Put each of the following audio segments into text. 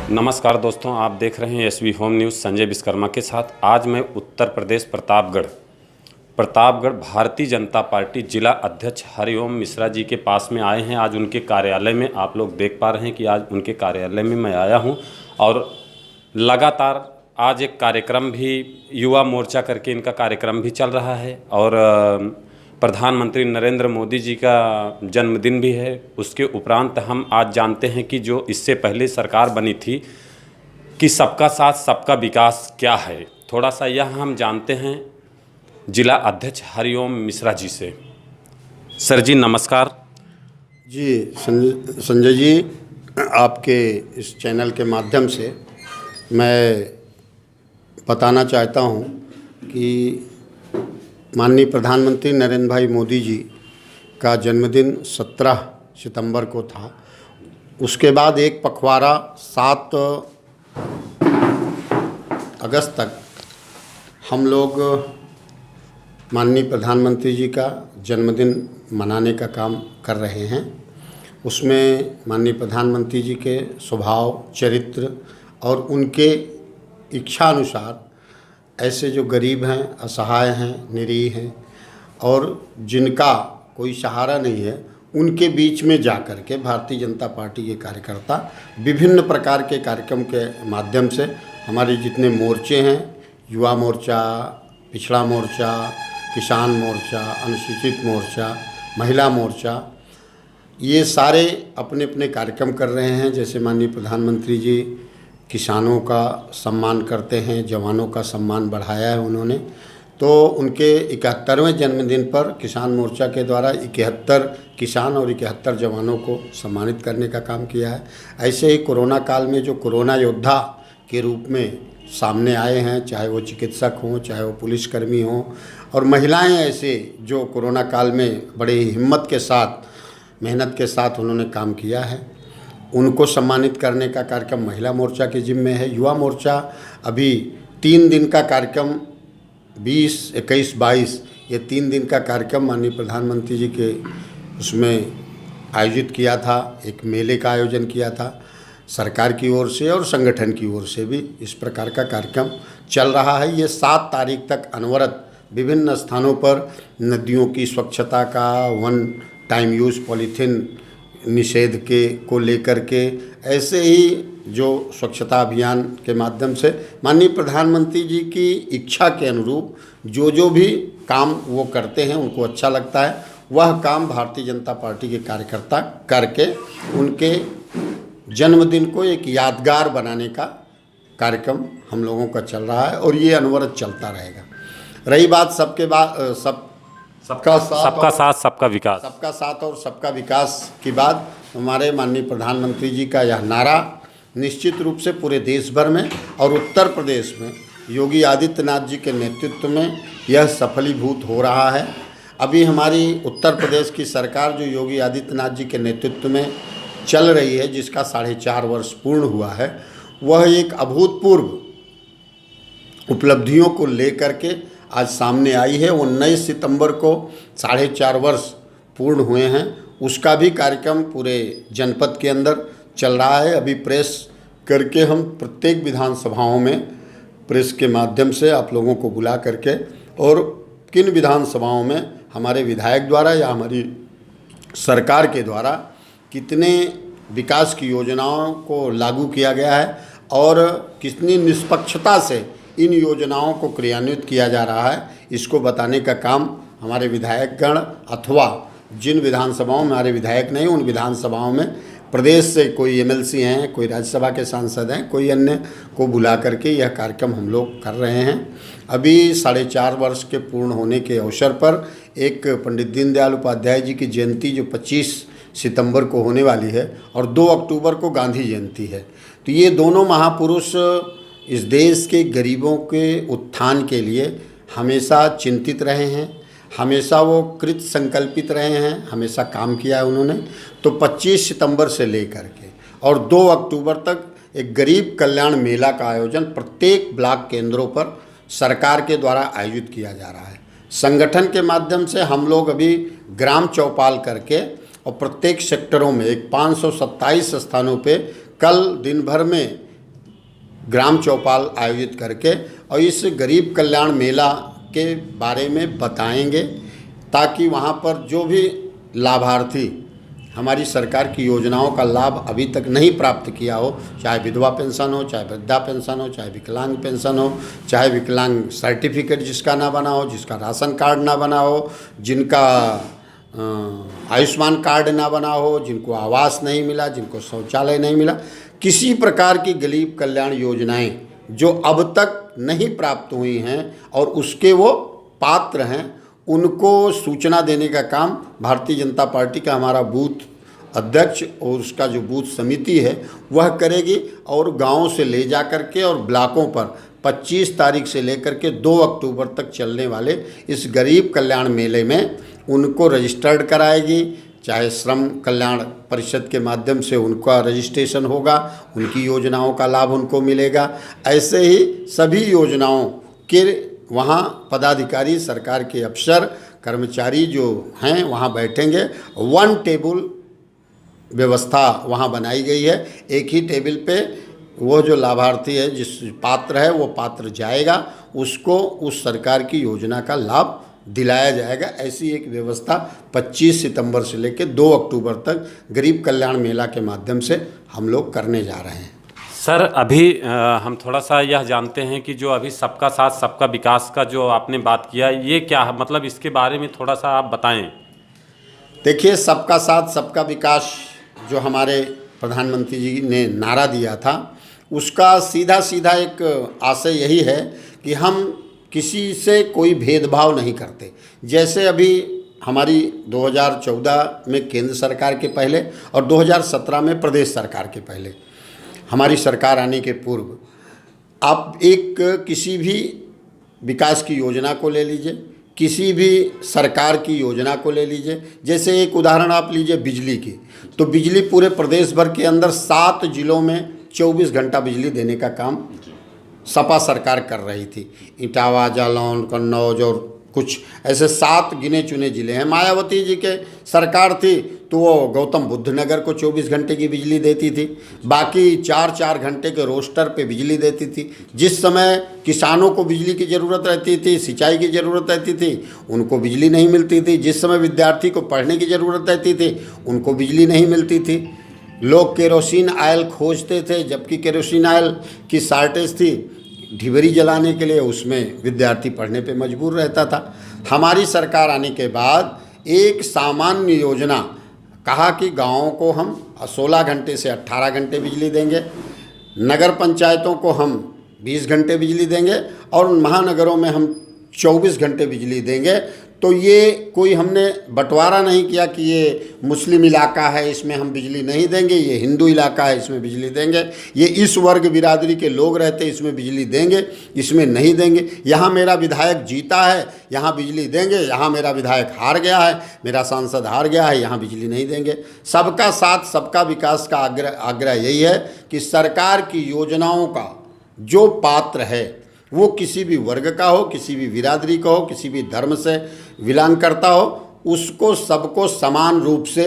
नमस्कार दोस्तों, आप देख रहे हैं SB home news Sanjay Vishwakarma के साथ। आज मैं उत्तर प्रदेश प्रतापगढ़ भारतीय जनता पार्टी जिला अध्यक्ष हरिओम मिश्रा जी के पास में आए हैं। आज उनके कार्यालय में आप लोग देख पा रहे हैं कि आज उनके कार्यालय में मैं आया हूं और लगातार आज एक कार्यक्रम भी युवा मोर्चा करके इनका कार्यक्रम भी चल रहा है और प्रधानमंत्री नरेंद्र मोदी जी का जन्मदिन भी है। उसके उपरांत हम आज जानते हैं कि जो इससे पहले सरकार बनी थी कि सबका साथ सबका विकास क्या है, थोड़ा सा यह हम जानते हैं जिला अध्यक्ष हरिओम मिश्रा जी से। सर जी नमस्कार। जी संजय जी, आपके इस चैनल के माध्यम से मैं बताना चाहता हूं कि माननीय प्रधानमंत्री नरेंद्र भाई मोदी जी का जन्मदिन 17 सितंबर को था। उसके बाद एक पखवाड़ा 7 अगस्त तक हम लोग माननीय प्रधानमंत्री जी का जन्मदिन मनाने का काम कर रहे हैं। उसमें माननीय प्रधानमंत्री जी के स्वभाव, चरित्र और उनके इच्छा अनुसार ऐसे जो गरीब हैं, असहाय हैं, निरीह हैं और जिनका कोई सहारा नहीं है, उनके बीच में जा कर के भारतीय जनता पार्टी के कार्यकर्ता विभिन्न प्रकार के कार्यक्रम के माध्यम से हमारे जितने मोर्चे हैं, युवा मोर्चा, पिछड़ा मोर्चा, किसान मोर्चा, अनुसूचित मोर्चा, महिला मोर्चा, ये सारे अपने अपने कार्यक्रम कर रहे हैं। जैसे माननीय प्रधानमंत्री जी किसानों का सम्मान करते हैं, जवानों का सम्मान बढ़ाया है उन्होंने, तो उनके 71वें जन्मदिन पर किसान मोर्चा के द्वारा 71 किसान और 71 जवानों को सम्मानित करने का काम किया है। ऐसे ही कोरोना काल में जो कोरोना योद्धा के रूप में सामने आए हैं, चाहे वो चिकित्सक हों, चाहे वो पुलिसकर्मी हों, और महिलाएं ऐसे जो कोरोना काल में बड़े ही हिम्मत के साथ, मेहनत के साथ उन्होंने काम किया है, उनको सम्मानित करने का कार्यक्रम महिला मोर्चा के जिम्मे है। युवा मोर्चा अभी 3 दिन का कार्यक्रम 20, 21, 22 ये 3 दिन का कार्यक्रम माननीय प्रधानमंत्री जी के उसमें आयोजित किया था। एक मेले का आयोजन किया था सरकार की ओर से और संगठन की ओर से भी इस प्रकार का कार्यक्रम चल रहा है। ये 7 तारीख तक अनवरत विभिन्न स्थानों पर नदियों की स्वच्छता का, वन टाइम यूज़ पॉलीथीन निषेध के को लेकर के, ऐसे ही जो स्वच्छता अभियान के माध्यम से माननीय प्रधानमंत्री जी की इच्छा के अनुरूप जो भी काम वो करते हैं, उनको अच्छा लगता है, वह काम भारतीय जनता पार्टी के कार्यकर्ता करके उनके जन्मदिन को एक यादगार बनाने का कार्यक्रम हम लोगों का चल रहा है और ये अनवरत चलता रहेगा। रही बात सबका साथ और सबका विकास की बात, हमारे माननीय प्रधानमंत्री जी का यह नारा निश्चित रूप से पूरे देश भर में और उत्तर प्रदेश में योगी आदित्यनाथ जी के नेतृत्व में यह सफलीभूत हो रहा है। अभी हमारी उत्तर प्रदेश की सरकार जो योगी आदित्यनाथ जी के नेतृत्व में चल रही है, जिसका 4.5 वर्ष पूर्ण हुआ है, वह एक अभूतपूर्व उपलब्धियों को लेकर के आज सामने आई है। 19 सितंबर को 4.5 वर्ष पूर्ण हुए हैं, उसका भी कार्यक्रम पूरे जनपद के अंदर चल रहा है। अभी प्रेस करके हम प्रत्येक विधानसभाओं में प्रेस के माध्यम से आप लोगों को बुला करके, और किन विधानसभाओं में हमारे विधायक द्वारा या हमारी सरकार के द्वारा कितने विकास की योजनाओं को लागू किया गया है और कितनी निष्पक्षता से इन योजनाओं को क्रियान्वित किया जा रहा है, इसको बताने का काम हमारे विधायकगण अथवा जिन विधानसभाओं में हमारे विधायक नहीं, उन विधानसभाओं में प्रदेश से कोई एमएलसी हैं, कोई राज्यसभा के सांसद हैं, कोई अन्य को बुला करके यह कार्यक्रम हम लोग कर रहे हैं। अभी 4.5 वर्ष के पूर्ण होने के अवसर पर एक पंडित दीनदयाल उपाध्याय जी की जयंती जो 25 सितंबर को होने वाली है और 2 अक्टूबर को गांधी जयंती है, तो ये दोनों महापुरुष इस देश के गरीबों के उत्थान के लिए हमेशा चिंतित रहे हैं, हमेशा वो कृत संकल्पित रहे हैं, हमेशा काम किया है उन्होंने। तो 25 सितंबर से लेकर के और 2 अक्टूबर तक एक गरीब कल्याण मेला का आयोजन प्रत्येक ब्लॉक केंद्रों पर सरकार के द्वारा आयोजित किया जा रहा है। संगठन के माध्यम से हम लोग अभी ग्राम चौपाल करके और प्रत्येक सेक्टरों में एक 527 स्थानों पे कल दिन भर में ग्राम चौपाल आयोजित करके और इस गरीब कल्याण मेला के बारे में बताएंगे, ताकि वहाँ पर जो भी लाभार्थी हमारी सरकार की योजनाओं का लाभ अभी तक नहीं प्राप्त किया हो, चाहे विधवा पेंशन हो, चाहे वृद्धा पेंशन हो, चाहे विकलांग पेंशन हो, चाहे विकलांग सर्टिफिकेट जिसका ना बना हो, जिसका राशन कार्ड ना बना हो, जिनका आयुष्मान कार्ड ना बना हो, जिनको आवास नहीं मिला, जिनको शौचालय नहीं मिला, किसी प्रकार की गरीब कल्याण योजनाएं जो अब तक नहीं प्राप्त हुई हैं और उसके वो पात्र हैं, उनको सूचना देने का काम भारतीय जनता पार्टी का हमारा बूथ अध्यक्ष और उसका जो बूथ समिति है वह करेगी। और गाँव से ले जा कर के और ब्लॉकों पर 25 तारीख से लेकर के 2 अक्टूबर तक चलने वाले इस गरीब कल्याण मेले में उनको रजिस्टर्ड कराएगी। चाहे श्रम कल्याण परिषद के माध्यम से उनका रजिस्ट्रेशन होगा, उनकी योजनाओं का लाभ उनको मिलेगा। ऐसे ही सभी योजनाओं के वहाँ पदाधिकारी, सरकार के अफसर, कर्मचारी जो हैं वहाँ बैठेंगे। 1 टेबल व्यवस्था वहाँ बनाई गई है। एक ही टेबल पे वो जो लाभार्थी है, जिस पात्र है, वो पात्र जाएगा, उसको उस सरकार की योजना का लाभ दिलाया जाएगा। ऐसी एक व्यवस्था 25 सितंबर से लेकर 2 अक्टूबर तक गरीब कल्याण मेला के माध्यम से हम लोग करने जा रहे हैं। सर, अभी हम थोड़ा सा यह जानते हैं कि जो अभी सबका साथ सबका विकास का जो आपने बात किया, ये क्या मतलब, इसके बारे में थोड़ा सा आप बताएं। देखिए, सबका साथ सबका विकास जो हमारे प्रधानमंत्री जी ने नारा दिया था, उसका सीधा सीधा एक आशय यही है कि हम किसी से कोई भेदभाव नहीं करते। जैसे अभी हमारी 2014 में केंद्र सरकार के पहले और 2017 में प्रदेश सरकार के पहले, हमारी सरकार आने के पूर्व, आप एक किसी भी विकास की योजना को ले लीजिए, किसी भी सरकार की योजना को ले लीजिए। जैसे एक उदाहरण आप लीजिए बिजली की, तो बिजली पूरे प्रदेश भर के अंदर 7 जिलों में 24 घंटा बिजली देने का काम सपा सरकार कर रही थी। इटावा, जालौन, कन्नौज और कुछ ऐसे 7 गिने चुने ज़िले हैं। मायावती जी के सरकार थी तो वो गौतम बुद्ध नगर को 24 घंटे की बिजली देती थी, बाकी 4-4 घंटे के रोस्टर पे बिजली देती थी। जिस समय किसानों को बिजली की ज़रूरत रहती थी, सिंचाई की ज़रूरत रहती थी, उनको बिजली नहीं मिलती थी। जिस समय विद्यार्थी को पढ़ने की ज़रूरत रहती थी, उनको बिजली नहीं मिलती थी। लोग केरोसिन ऑयल खोजते थे, जबकि केरोसिन ऑयल की शार्टेज थी ढिबरी जलाने के लिए, उसमें विद्यार्थी पढ़ने पे मजबूर रहता था। हमारी सरकार आने के बाद एक सामान्य योजना कहा कि गाँवों को हम 16 घंटे से 18 घंटे बिजली देंगे, नगर पंचायतों को हम 20 घंटे बिजली देंगे और महानगरों में हम 24 घंटे बिजली देंगे। तो ये कोई हमने बंटवारा नहीं किया कि ये मुस्लिम इलाका है इसमें हम बिजली नहीं देंगे, ये हिंदू इलाका है इसमें बिजली देंगे, ये इस वर्ग बिरादरी के लोग रहते इसमें बिजली देंगे, इसमें नहीं देंगे। यहाँ मेरा विधायक जीता है, यहाँ बिजली देंगे, यहाँ मेरा विधायक हार गया है, मेरा सांसद हार गया है, यहाँ बिजली नहीं देंगे। सबका साथ सबका विकास का आग्रह यही है कि सरकार की योजनाओं का जो पात्र है वो किसी भी वर्ग का हो, किसी भी बिरादरी का हो, किसी भी धर्म से बिलोंग करता हो, उसको सबको समान रूप से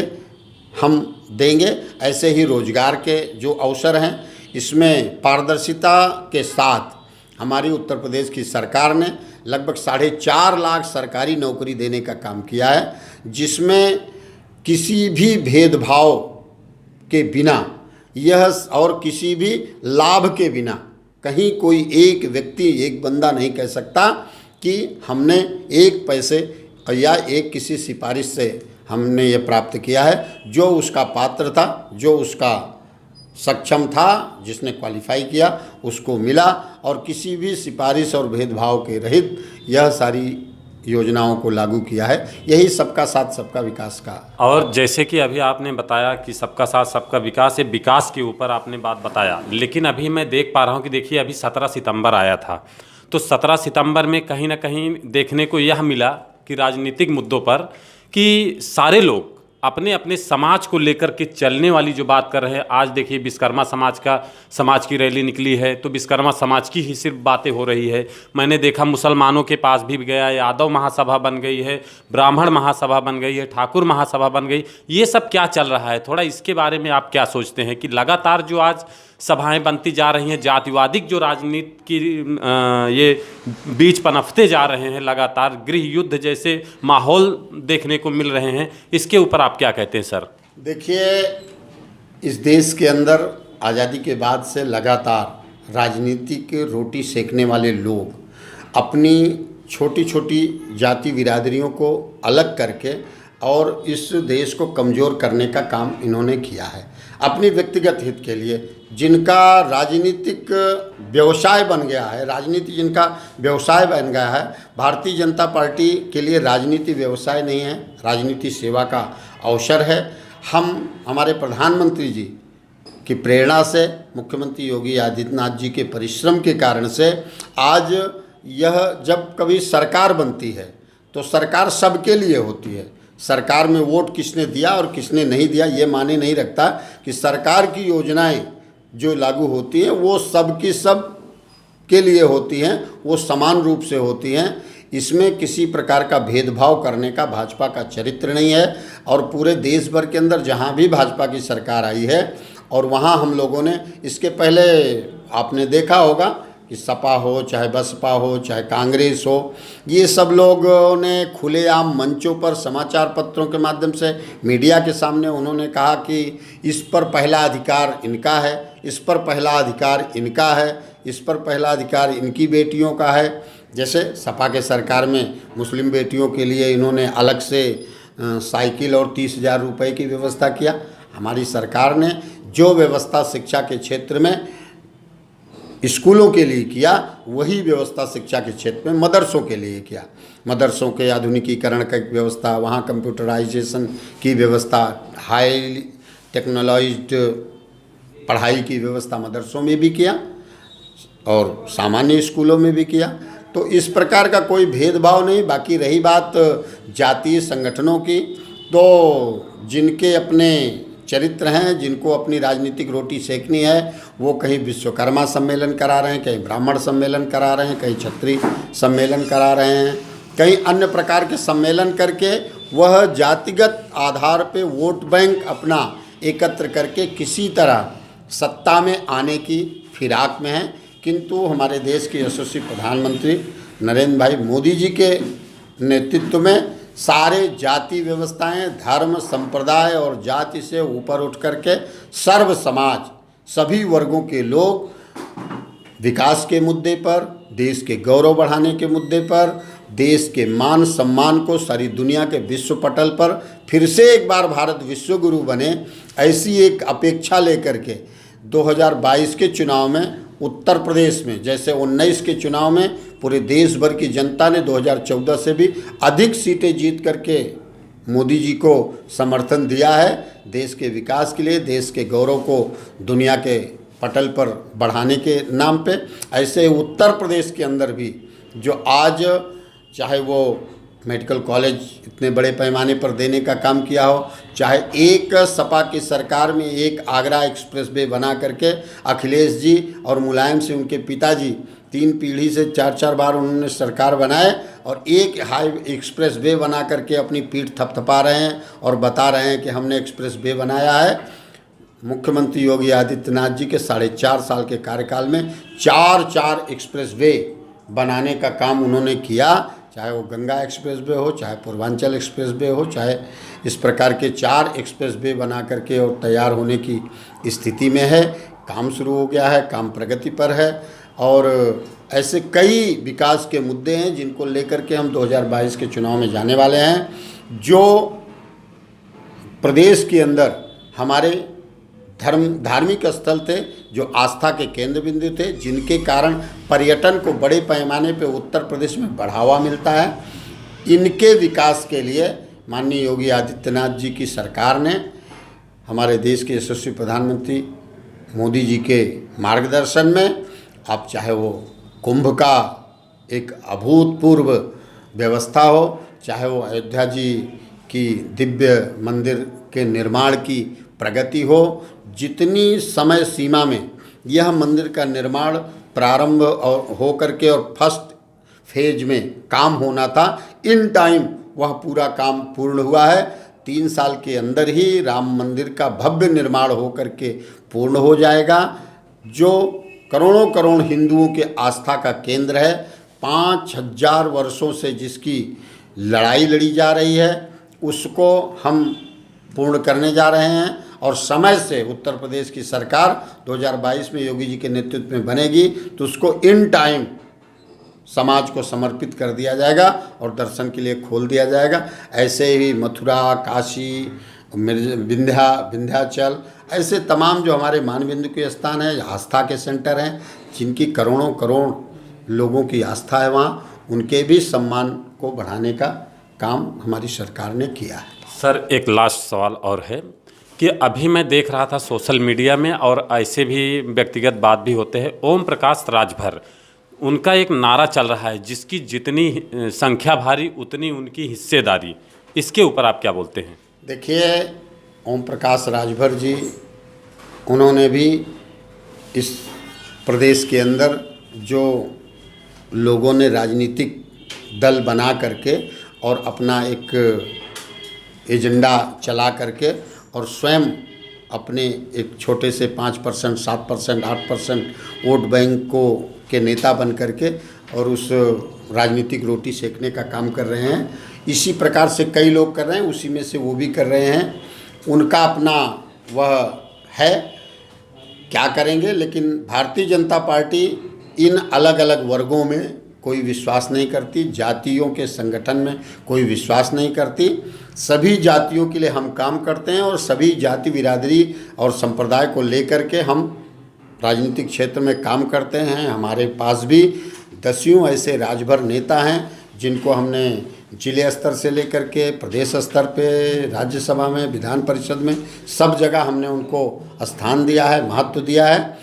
हम देंगे। ऐसे ही रोजगार के जो अवसर हैं, इसमें पारदर्शिता के साथ हमारी उत्तर प्रदेश की सरकार ने लगभग 4.5 लाख सरकारी नौकरी देने का काम किया है, जिसमें किसी भी भेदभाव के बिना यह और किसी भी लाभ के बिना कहीं कोई एक व्यक्ति, एक बंदा नहीं कह सकता कि हमने एक पैसे या एक किसी सिफारिश से हमने ये प्राप्त किया है। जो उसका पात्र था, जो उसका सक्षम था, जिसने क्वालिफाई किया, उसको मिला। और किसी भी सिफारिश और भेदभाव के रहित यह सारी योजनाओं को लागू किया है। यही सबका साथ सबका विकास का। और जैसे कि अभी आपने बताया कि सबका साथ सबका विकास है, विकास के ऊपर आपने बात बताया, लेकिन अभी मैं देख पा रहा हूँ कि देखिए अभी 17 सितंबर आया था, तो 17 सितंबर में कहीं ना कहीं देखने को यह मिला कि राजनीतिक मुद्दों पर कि सारे लोग अपने अपने समाज को लेकर के चलने वाली जो बात कर रहे हैं। आज देखिए विश्वकर्मा समाज की रैली निकली है, तो विश्वकर्मा समाज की ही सिर्फ बातें हो रही है। मैंने देखा मुसलमानों के पास भी गया, यादव महासभा बन गई है, ब्राह्मण महासभा बन गई है, ठाकुर महासभा बन गई। ये सब क्या चल रहा है, थोड़ा इसके बारे में आप क्या सोचते हैं कि लगातार जो आज सभाएं बनती जा रही हैं, जातिवादिक जो राजनीति की ये बीच पनपते जा रहे हैं, लगातार गृह युद्ध जैसे माहौल देखने को मिल रहे हैं, इसके ऊपर आप क्या कहते हैं सर? देखिए, इस देश के अंदर आज़ादी के बाद से लगातार राजनीतिक रोटी सेकने वाले लोग अपनी छोटी छोटी जाति बिरादरियों को अलग करके और इस देश को कमज़ोर करने का काम इन्होंने किया है अपनी व्यक्तिगत हित के लिए। जिनका राजनीतिक व्यवसाय बन गया है, राजनीति जिनका व्यवसाय बन गया है, भारतीय जनता पार्टी के लिए राजनीति व्यवसाय नहीं है, राजनीति सेवा का अवसर है। हमारे प्रधानमंत्री जी की प्रेरणा से, मुख्यमंत्री योगी आदित्यनाथ जी के परिश्रम के कारण से आज यह जब कभी सरकार बनती है तो सरकार सबके लिए होती है। सरकार में वोट किसने दिया और किसने नहीं दिया ये माने नहीं रखता कि सरकार की योजनाएं जो लागू होती हैं वो सबकी सब के लिए होती हैं, वो समान रूप से होती हैं। इसमें किसी प्रकार का भेदभाव करने का भाजपा का चरित्र नहीं है। और पूरे देश भर के अंदर जहां भी भाजपा की सरकार आई है और वहां हम लोगों ने, इसके पहले आपने देखा होगा कि सपा हो, चाहे बसपा हो, चाहे कांग्रेस हो, ये सब लोगों ने खुलेआम मंचों पर, समाचार पत्रों के माध्यम से, मीडिया के सामने उन्होंने कहा कि इस पर पहला अधिकार इनका है, इस पर पहला अधिकार इनका है, इस पर पहला अधिकार इनकी बेटियों का है। जैसे सपा के सरकार में मुस्लिम बेटियों के लिए इन्होंने अलग से साइकिल और 30,000 रुपये की व्यवस्था किया। हमारी सरकार ने जो व्यवस्था शिक्षा के क्षेत्र में स्कूलों के लिए किया, वही व्यवस्था शिक्षा के क्षेत्र में मदरसों के लिए किया। मदरसों के आधुनिकीकरण की व्यवस्था, वहाँ कंप्यूटराइजेशन की व्यवस्था, हाई टेक्नोलॉज्ड पढ़ाई की व्यवस्था मदरसों में भी किया और सामान्य स्कूलों में भी किया। तो इस प्रकार का कोई भेदभाव नहीं। बाकी रही बात जातीय संगठनों की, तो जिनके अपने चरित्र हैं, जिनको अपनी राजनीतिक रोटी सेकनी है, वो कहीं विश्वकर्मा सम्मेलन करा रहे हैं, कहीं ब्राह्मण सम्मेलन करा रहे हैं, कहीं क्षत्रिय सम्मेलन करा रहे हैं, कहीं अन्य प्रकार के सम्मेलन करके वह जातिगत आधार पे वोट बैंक अपना एकत्र करके किसी तरह सत्ता में आने की फिराक में है। किंतु हमारे देश के यशस्वी प्रधानमंत्री नरेंद्र भाई मोदी जी के नेतृत्व में सारे जाति व्यवस्थाएं, धर्म, संप्रदाय और जाति से ऊपर उठ करके सर्व समाज, सभी वर्गों के लोग विकास के मुद्दे पर, देश के गौरव बढ़ाने के मुद्दे पर, देश के मान सम्मान को सारी दुनिया के विश्व पटल पर फिर से एक बार भारत विश्व गुरु बने, ऐसी एक अपेक्षा लेकर के 2022 के चुनाव में उत्तर प्रदेश में, जैसे 19 के चुनाव में पूरे देश भर की जनता ने 2014 से भी अधिक सीटें जीत करके मोदी जी को समर्थन दिया है देश के विकास के लिए, देश के गौरव को दुनिया के पटल पर बढ़ाने के नाम पे। ऐसे उत्तर प्रदेश के अंदर भी जो आज चाहे वो मेडिकल कॉलेज इतने बड़े पैमाने पर देने का काम किया हो, चाहे एक सपा की सरकार में एक आगरा एक्सप्रेसवे बना करके अखिलेश जी और मुलायम से उनके पिताजी 3 पीढ़ी से 4-4 बार उन्होंने सरकार बनाए और एक हाई एक्सप्रेसवे बना करके अपनी पीठ थपथपा रहे हैं और बता रहे हैं कि हमने एक्सप्रेसवे बनाया है। मुख्यमंत्री योगी आदित्यनाथ जी के 4.5 साल के कार्यकाल में 4 एक्सप्रेसवे बनाने का काम उन्होंने किया, चाहे वो गंगा एक्सप्रेसवे हो, चाहे पूर्वांचल एक्सप्रेसवे हो, चाहे इस प्रकार के 4 एक्सप्रेसवे बना करके और तैयार होने की स्थिति में है। काम शुरू हो गया है, काम प्रगति पर है और ऐसे कई विकास के मुद्दे हैं जिनको लेकर के हम 2022 के चुनाव में जाने वाले हैं। जो प्रदेश के अंदर हमारे धार्मिक स्थल थे, जो आस्था के केंद्र बिंदु थे, जिनके कारण पर्यटन को बड़े पैमाने पे उत्तर प्रदेश में बढ़ावा मिलता है, इनके विकास के लिए माननीय योगी आदित्यनाथ जी की सरकार ने, हमारे देश के यशस्वी प्रधानमंत्री मोदी जी के मार्गदर्शन में, आप चाहे वो कुंभ का एक अभूतपूर्व व्यवस्था हो, चाहे वो अयोध्या जी की दिव्य मंदिर के निर्माण की प्रगति हो, जितनी समय सीमा में यह मंदिर का निर्माण प्रारंभ हो करके और फर्स्ट फेज में काम होना था, इन टाइम वह पूरा काम पूर्ण हुआ है। 3 साल के अंदर ही राम मंदिर का भव्य निर्माण हो करके पूर्ण हो जाएगा। जो करोड़ों करोड़ हिंदुओं के आस्था का केंद्र है, 5000 वर्षों से जिसकी लड़ाई लड़ी जा रही है, उसको हम पूर्ण करने जा रहे हैं। और समय से उत्तर प्रदेश की सरकार 2022 में योगी जी के नेतृत्व में बनेगी तो उसको इन टाइम समाज को समर्पित कर दिया जाएगा और दर्शन के लिए खोल दिया जाएगा। ऐसे ही मथुरा, काशी, विंध्याचल, ऐसे तमाम जो हमारे मानबिंदु के स्थान हैं, आस्था के सेंटर हैं, जिनकी करोड़ों करोड़ लोगों की आस्था है, वहाँ उनके भी सम्मान को बढ़ाने का काम हमारी सरकार ने किया है। सर, एक लास्ट सवाल और है कि अभी मैं देख रहा था सोशल मीडिया में और ऐसे भी व्यक्तिगत बात भी होते हैं, ओम प्रकाश राजभर, उनका एक नारा चल रहा है, जिसकी जितनी संख्या भारी उतनी उनकी हिस्सेदारी। इसके ऊपर आप क्या बोलते हैं? देखिए, ओम प्रकाश राजभर जी, उन्होंने भी इस प्रदेश के अंदर जो लोगों ने राजनीतिक दल बना करके और अपना एक एजेंडा चला करके और स्वयं अपने एक छोटे से 5%, 7%, 8% वोट बैंक को के नेता बन करके और उस राजनीतिक रोटी सेकने का काम कर रहे हैं। इसी प्रकार से कई लोग कर रहे हैं, उसी में से वो भी कर रहे हैं। उनका अपना वह है, क्या करेंगे। लेकिन भारतीय जनता पार्टी इन अलग अलग वर्गों में कोई विश्वास नहीं करती, जातियों के संगठन में कोई विश्वास नहीं करती। सभी जातियों के लिए हम काम करते हैं और सभी जाति बिरादरी और संप्रदाय को लेकर के हम राजनीतिक क्षेत्र में काम करते हैं। हमारे पास भी दसियों ऐसे राजभर नेता हैं जिनको हमने जिले स्तर से लेकर के प्रदेश स्तर पे, राज्यसभा में, विधान परिषद में, सब जगह हमने उनको स्थान दिया है, महत्व दिया है।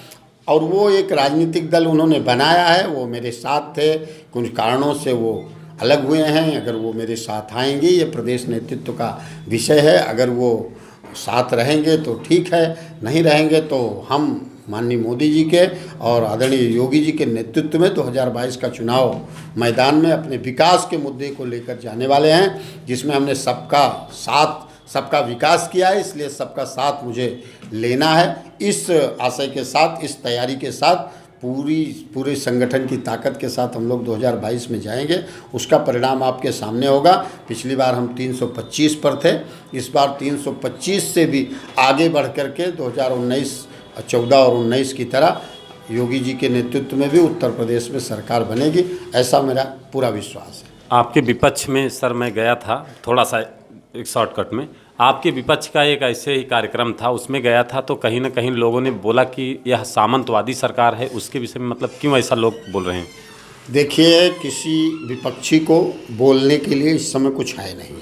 और वो एक राजनीतिक दल उन्होंने बनाया है, वो मेरे साथ थे, कुछ कारणों से वो अलग हुए हैं। अगर वो मेरे साथ आएंगे, ये प्रदेश नेतृत्व का विषय है, अगर वो साथ रहेंगे तो ठीक है, नहीं रहेंगे तो हम माननीय मोदी जी के और आदरणीय योगी जी के नेतृत्व में 2022 का चुनाव मैदान में अपने विकास के मुद्दे को लेकर जाने वाले हैं, जिसमें हमने सबका साथ, सबका विकास किया है। इसलिए सबका साथ मुझे लेना है। इस आशय के साथ, इस तैयारी के साथ, पूरे संगठन की ताकत के साथ हम लोग 2022 में जाएंगे। उसका परिणाम आपके सामने होगा। पिछली बार हम 325 पर थे, इस बार 325 से भी आगे बढ़ करके 2019, 14 और 19 की तरह योगी जी के नेतृत्व में भी उत्तर प्रदेश में सरकार बनेगी, ऐसा मेरा पूरा विश्वास है। आपके विपक्ष में सर मैं गया था, थोड़ा सा एक शॉर्टकट में, आपके विपक्ष का एक ऐसे ही कार्यक्रम था, उसमें गया था तो कहीं ना कहीं लोगों ने बोला कि यह सामंतवादी सरकार है। उसके विषय में मतलब क्यों ऐसा लोग बोल रहे हैं? देखिए, किसी विपक्षी को बोलने के लिए इस समय कुछ है नहीं।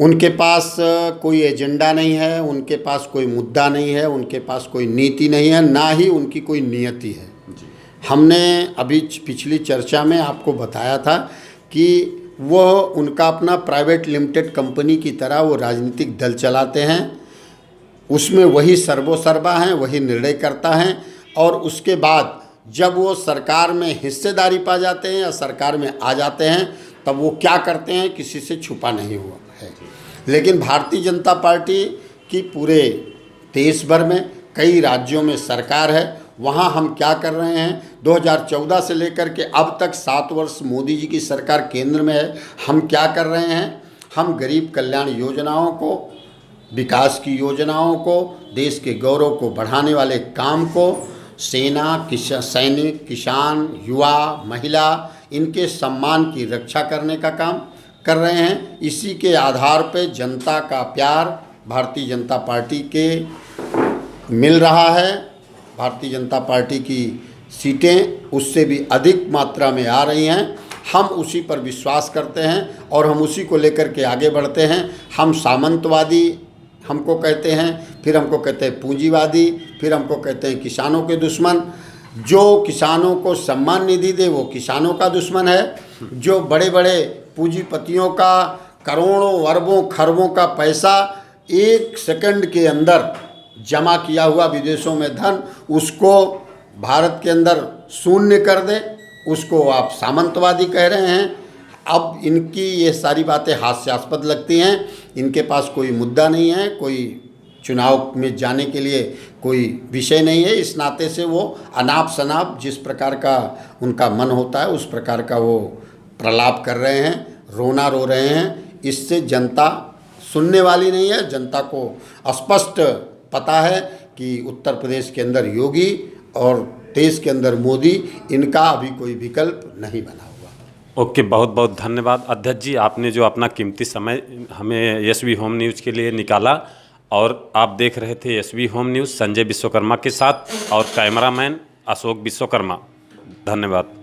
उनके पास कोई एजेंडा नहीं है, उनके पास कोई मुद्दा नहीं है, उनके पास कोई नीति नहीं है, ना ही उनकी कोई नियति है। हमने अभी पिछली चर्चा में आपको बताया था कि वह उनका अपना प्राइवेट लिमिटेड कंपनी की तरह वो राजनीतिक दल चलाते हैं, उसमें वही सर्वोसर्वा हैं, वही निर्णय करता हैं। और उसके बाद जब वो सरकार में हिस्सेदारी पा जाते हैं या सरकार में आ जाते हैं, तब वो क्या करते हैं, किसी से छुपा नहीं हुआ है। लेकिन भारतीय जनता पार्टी की पूरे देश भर में कई राज्यों में सरकार है, वहाँ हम क्या कर रहे हैं, 2014 से लेकर के अब तक 7 वर्ष मोदी जी की सरकार केंद्र में है। हम क्या कर रहे हैं, हम गरीब कल्याण योजनाओं को, विकास की योजनाओं को, देश के गौरव को बढ़ाने वाले काम को, सेना, सैनिक, किसान, युवा, महिला, इनके सम्मान की रक्षा करने का काम कर रहे हैं। इसी के आधार पे जनता का प्यार भारतीय जनता पार्टी के मिल रहा है। भारतीय जनता पार्टी की सीटें उससे भी अधिक मात्रा में आ रही हैं। हम उसी पर विश्वास करते हैं और हम उसी को लेकर के आगे बढ़ते हैं। हम सामंतवादी हमको कहते हैं, फिर हमको कहते हैं पूंजीवादी, फिर हमको कहते हैं किसानों के दुश्मन। जो किसानों को सम्मान निधि दे वो किसानों का दुश्मन है। जो बड़े बड़े पूंजीपतियों का करोड़ों अरबों खरबों का पैसा 1 सेकंड के अंदर जमा किया हुआ विदेशों में धन, उसको भारत के अंदर शून्य कर दे, उसको आप सामंतवादी कह रहे हैं। अब इनकी ये सारी बातें हास्यास्पद लगती हैं। इनके पास कोई मुद्दा नहीं है, कोई चुनाव में जाने के लिए कोई विषय नहीं है। इस नाते से वो अनाप शनाप जिस प्रकार का उनका मन होता है उस प्रकार का वो प्रलाप कर रहे हैं, रोना रो रहे हैं। इससे जनता सुनने वाली नहीं है। जनता को स्पष्ट पता है कि उत्तर प्रदेश के अंदर योगी और देश के अंदर मोदी, इनका अभी कोई विकल्प नहीं बना हुआ। ओके, बहुत बहुत धन्यवाद अध्यक्ष जी, आपने जो अपना कीमती समय हमें एसबी होम न्यूज़ के लिए निकाला। और आप देख रहे थे SB home news Sanjay Vishwakarma के साथ और कैमरामैन अशोक विश्वकर्मा। धन्यवाद।